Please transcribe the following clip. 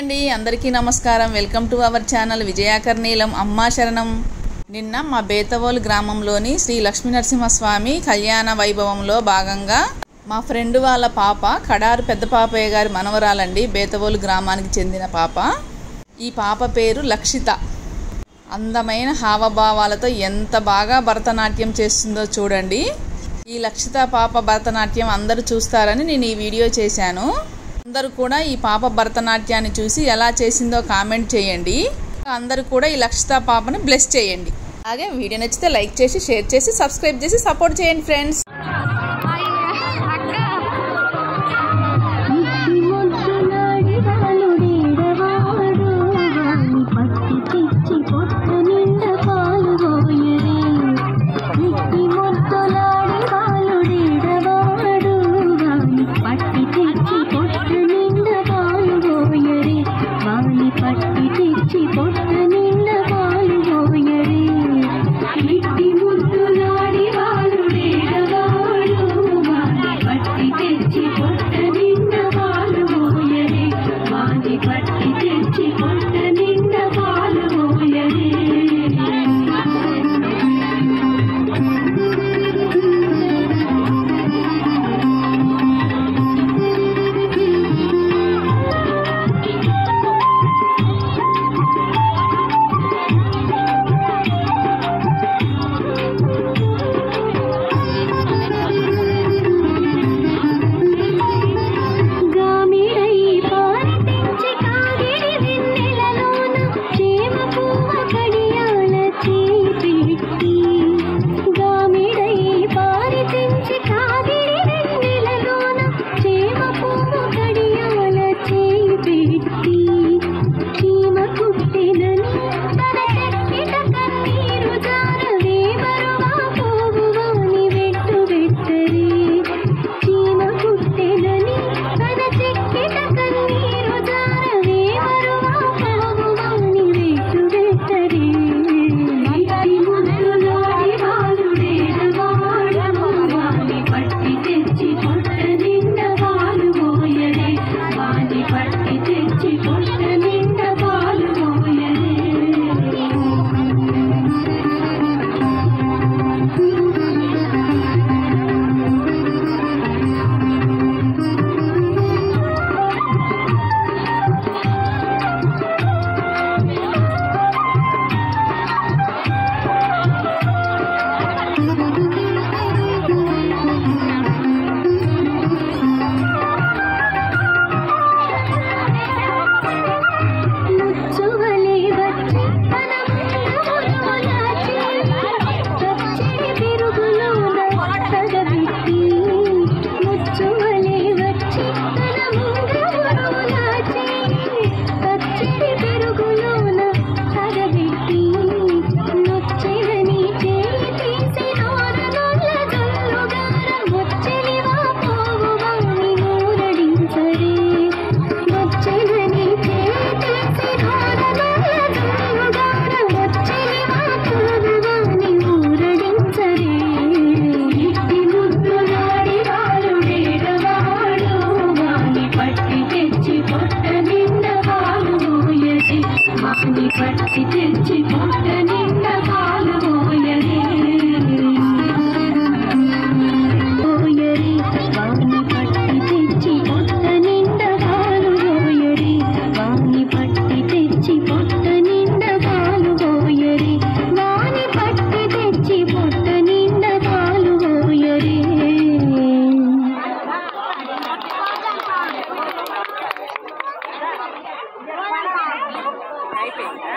అండి, అందరికీ నమస్కారం. వెల్కమ్ టు అవర్ ఛానల్ విజయాకర్నీలం అమ్మా శరణం. నిన్న మా బేతవోలు గ్రామంలోని శ్రీ లక్ష్మీనరసింహస్వామి కళ్యాణ వైభవంలో భాగంగా మా ఫ్రెండ్ వాళ్ళ పాప కడారు పెద్ద పాపయ్య గారి మనవరాలండి. బేతవోలు గ్రామానికి చెందిన పాప. ఈ పాప పేరు లక్షిత. అందమైన హావభావాలతో ఎంత బాగా భరతనాట్యం చేస్తుందో చూడండి. ఈ లక్షిత పాప భరతనాట్యం అందరూ చూస్తారని నేను ఈ వీడియో చేశాను. అందరూ కూడా ఈ పాప భరతనాట్యాన్ని చూసి ఎలా చేసిందో కామెంట్ చేయండి. అందరూ కూడా ఈ లక్షిత పాపను బ్లెస్ చేయండి. అలాగే వీడియో నచ్చితే లైక్ చేసి, షేర్ చేసి, సబ్స్క్రైబ్ చేసి సపోర్ట్ చేయండి ఫ్రెండ్స్. పట్టి తెచ్చి పొట్ట నిండా పాలు పోయరే పోయరే వాని పట్టి తెచ్చి పొట్ట నిండా పాలు పోయరే వాని పట్టి తెచ్చి పొట్ట నిండా పాలు పోయరే వాని పట్టి తెచ్చి పొట్ట నిండా పాలు పోయరే. అయిపోయిందా?